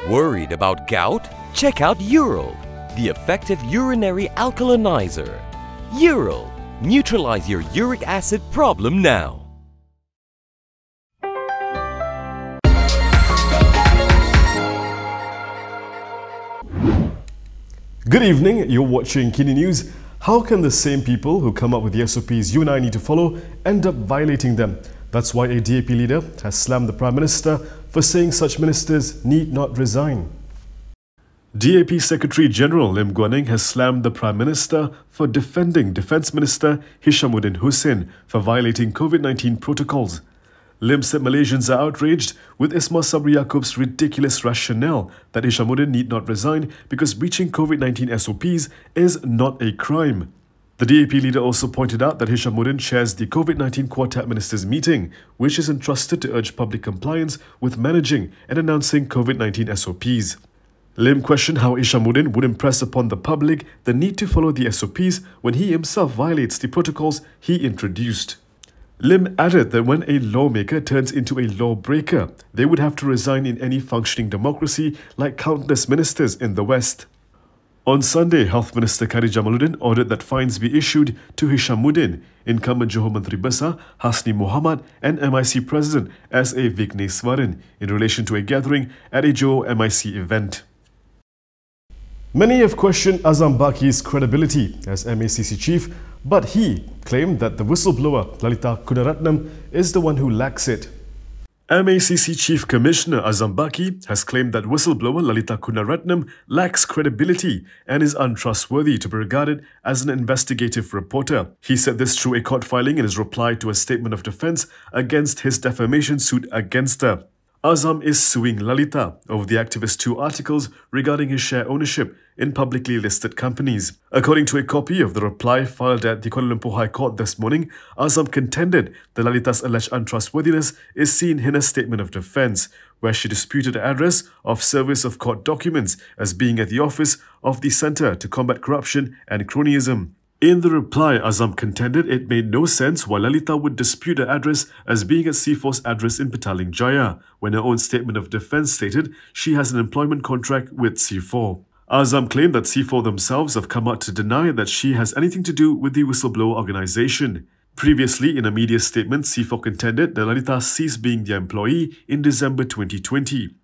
Worried about gout? Check out Ural, the effective urinary alkalinizer. Ural, neutralize your uric acid problem now. Good evening, you're watching KiniNews. How can the same people who come up with the SOPs you and I need to follow end up violating them? That's why a DAP leader has slammed the Prime Minister for saying such ministers need not resign. DAP Secretary General Lim Guan Eng has slammed the Prime Minister for defending Defence Minister Hishammuddin Hussein for violating COVID-19 protocols. Lim said Malaysians are outraged with Ismail Sabri Yaakob's ridiculous rationale that Hishammuddin need not resign because breaching COVID-19 SOPs is not a crime. The DAP leader also pointed out that Hishammuddin chairs the COVID-19 Quartet Ministers meeting, which is entrusted to urge public compliance with managing and announcing COVID-19 SOPs. Lim questioned how Hishammuddin would impress upon the public the need to follow the SOPs when he himself violates the protocols he introduced. Lim added that when a lawmaker turns into a lawbreaker, they would have to resign in any functioning democracy like countless ministers in the West. On Sunday, Health Minister Hishammuddin ordered that fines be issued to Hishammuddin, incumbent Johor Menteri Besar Hasni Mohamad and MIC President S.A. Vigneswaran in relation to a gathering at a Johor MIC event. Many have questioned AZAM Baki's credibility as MACC chief, but he claimed that the whistleblower Lalita Kunaratnam is the one who lacks it. MACC Chief Commissioner AZAM Baki has claimed that whistleblower Lalita Kunaratnam lacks credibility and is untrustworthy to be regarded as an investigative reporter. He said this through a court filing in his reply to a statement of defence against his defamation suit against her. AZAM is suing Lalita over the activist's 2 articles regarding his share ownership in publicly listed companies. According to a copy of the reply filed at the Kuala Lumpur High Court this morning, AZAM contended that Lalita's alleged untrustworthiness is seen in a statement of defence, where she disputed the address of service of court documents as being at the office of the Centre to Combat Corruption and Cronyism. In the reply, AZAM contended it made no sense why Lalita would dispute the address as being at C4's address in Petaling Jaya, when her own statement of defence stated she has an employment contract with C4. AZAM claimed that C4 themselves have come out to deny that she has anything to do with the whistleblower organisation. Previously, in a media statement, C4 contended that Lalita ceased being their employee in December 2020.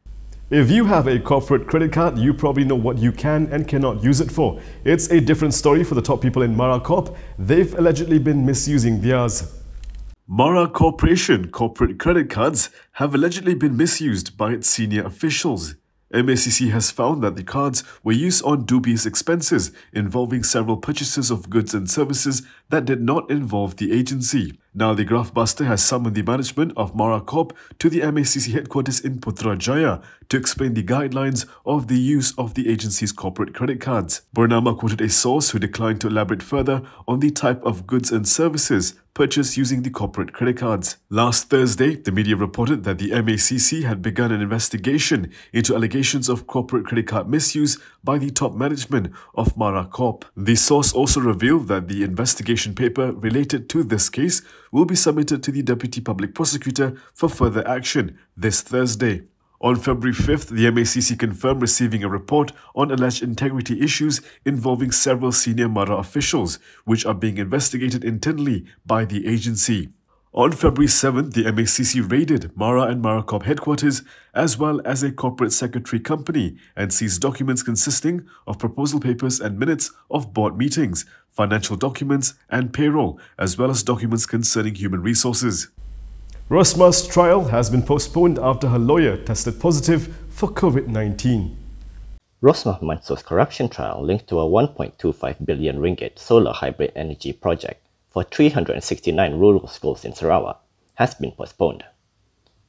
If you have a corporate credit card, you probably know what you can and cannot use it for. It's a different story for the top people in Mara Corp. They've allegedly been misusing theirs. Mara Corporation corporate credit cards have allegedly been misused by its senior officials. MACC has found that the cards were used on dubious expenses involving several purchases of goods and services that did not involve the agency. Now, the graftbuster has summoned the management of Mara Corp to the MACC headquarters in Putrajaya to explain the guidelines of the use of the agency's corporate credit cards. Burnama quoted a source who declined to elaborate further on the type of goods and services purchased using the corporate credit cards. Last Thursday, the media reported that the MACC had begun an investigation into allegations of corporate credit card misuse by the top management of Mara Corp. The source also revealed that the investigation paper related to this case will be submitted to the Deputy Public Prosecutor for further action this Thursday. On February 5th, the MACC confirmed receiving a report on alleged integrity issues involving several senior Mara officials, which are being investigated internally by the agency. On February 7th, the MACC raided Mara and Mara Corp headquarters as well as a corporate secretary company and seized documents consisting of proposal papers and minutes of board meetings, financial documents and payroll, as well as documents concerning human resources. Rosmah's trial has been postponed after her lawyer tested positive for COVID-19. Rosmah Mansor's corruption trial linked to a 1.25 billion ringgit solar hybrid energy project for 369 rural schools in Sarawak has been postponed.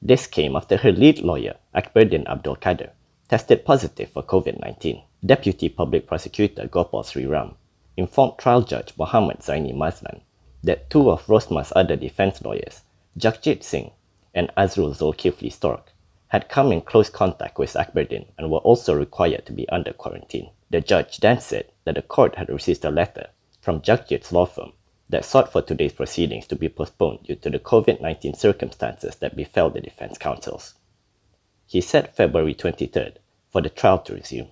This came after her lead lawyer, Akberdin Abdul Kader, tested positive for COVID-19. Deputy Public Prosecutor Gopal Sriram informed trial judge Muhammad Zaini Mazlan that 2 of Rosmah's other defence lawyers, Jagjit Singh and Azrul Zulkifli Stork, had come in close contact with Akberdin and were also required to be under quarantine. The judge then said that the court had received a letter from Jagjit's law firm that sought for today's proceedings to be postponed due to the COVID-19 circumstances that befell the defence counsels. He set February 23rd for the trial to resume.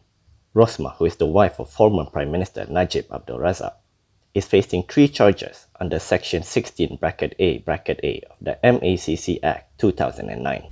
Rosmah, who is the wife of former Prime Minister Najib Abdul Razak, is facing 3 charges under Section 16(a) of the MACC Act 2009.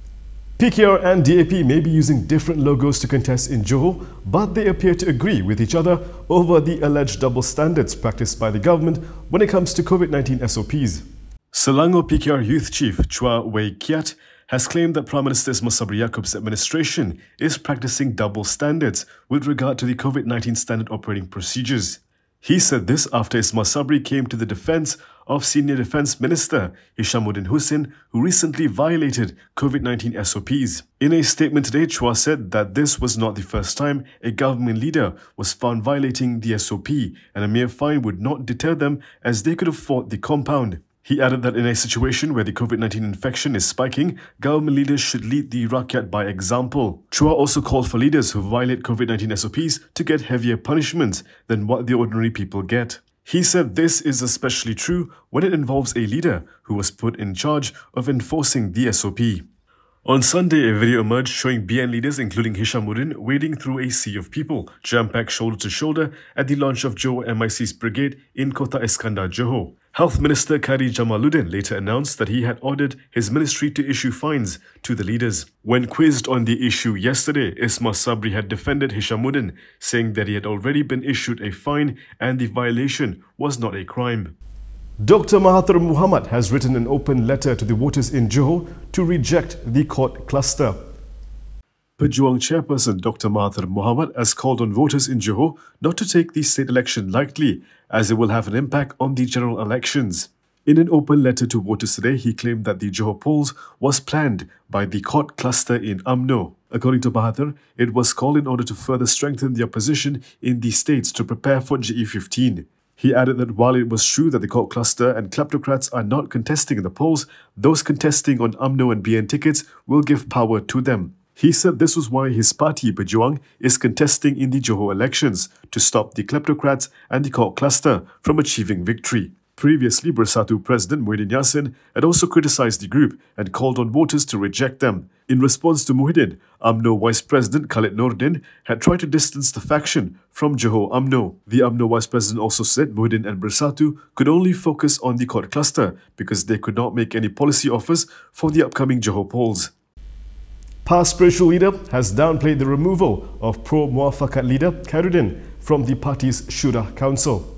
PKR and DAP may be using different logos to contest in Johor, but they appear to agree with each other over the alleged double standards practiced by the government when it comes to COVID-19 SOPs. Selangor PKR Youth Chief Chua Wei Kiat has claimed that Prime Minister Ismail Sabri Yaakob's administration is practicing double standards with regard to the COVID-19 standard operating procedures. He said this after Ismail Sabri came to the defence of Senior Defence Minister Hishammuddin Hussein, who recently violated COVID-19 SOPs. In a statement today, Chua said that this was not the first time a government leader was found violating the SOP, and a mere fine would not deter them as they could have fought the compound. He added that in a situation where the COVID-19 infection is spiking, government leaders should lead the rakyat by example. Chua also called for leaders who violate COVID-19 SOPs to get heavier punishments than what the ordinary people get. He said this is especially true when it involves a leader who was put in charge of enforcing the SOP. On Sunday, a video emerged showing BN leaders including Hishammuddin wading through a sea of people, jam-packed shoulder to shoulder at the launch of Johor MIC's brigade in Kota Iskandar, Johor. Health Minister Khairi Jamaluddin later announced that he had ordered his ministry to issue fines to the leaders. When quizzed on the issue yesterday, Ismail Sabri had defended Hishammuddin, saying that he had already been issued a fine and the violation was not a crime. Dr. Mahathir Mohamad has written an open letter to the voters in Johor to reject the court cluster. Pejuang chairperson Dr. Mahathir Mohamad has called on voters in Johor not to take the state election lightly, as it will have an impact on the general elections. In an open letter to voters today, he claimed that the Johor polls was planned by the court cluster in UMNO. According to Mahathir, it was called in order to further strengthen the opposition in the states to prepare for GE15. He added that while it was true that the court cluster and kleptocrats are not contesting in the polls, those contesting on UMNO and BN tickets will give power to them. He said this was why his party, Pejuang, is contesting in the Johor elections to stop the kleptocrats and the court cluster from achieving victory. Previously, Bersatu President Muhyiddin Yassin had also criticised the group and called on voters to reject them. In response to Muhyiddin, UMNO Vice President Khalid Nordin had tried to distance the faction from Johor UMNO. The UMNO Vice President also said Muhyiddin and Bersatu could only focus on the court cluster because they could not make any policy offers for the upcoming Johor polls. Past spiritual leader has downplayed the removal of pro-Muafakat leader Khairuddin from the party's Shura Council.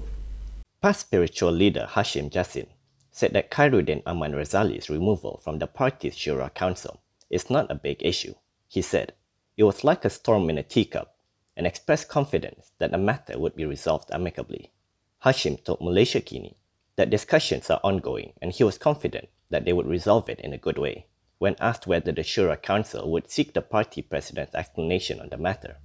Past spiritual leader Hashim Jassin said that Khairuddin Aman Razali's removal from the party's Shura Council is not a big issue. He said it was like a storm in a teacup and expressed confidence that the matter would be resolved amicably. Hashim told Malaysia Kini that discussions are ongoing and he was confident that they would resolve it in a good way. When asked whether the Shura Council would seek the party president's explanation on the matter,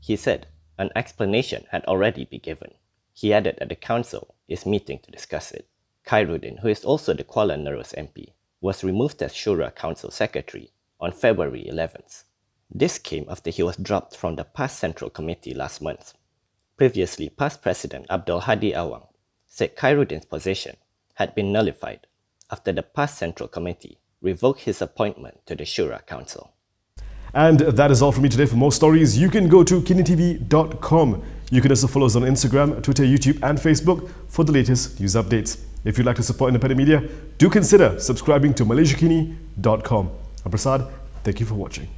he said an explanation had already been given. He added that the council is meeting to discuss it. Khairuddin, who is also the Kuala Nerus MP, was removed as Shura Council Secretary on February 11th. This came after he was dropped from the past Central Committee last month. Previously, past President Abdul Hadi Awang said Khairuddin's position had been nullified after the past Central Committee revoked his appointment to the Shura Council. And that is all from me today. For more stories, you can go to KiniTV.com. You can also follow us on Instagram, Twitter, YouTube and Facebook for the latest news updates. If you'd like to support independent media, do consider subscribing to MalaysiaKini.com. I'm Prasad. Thank you for watching.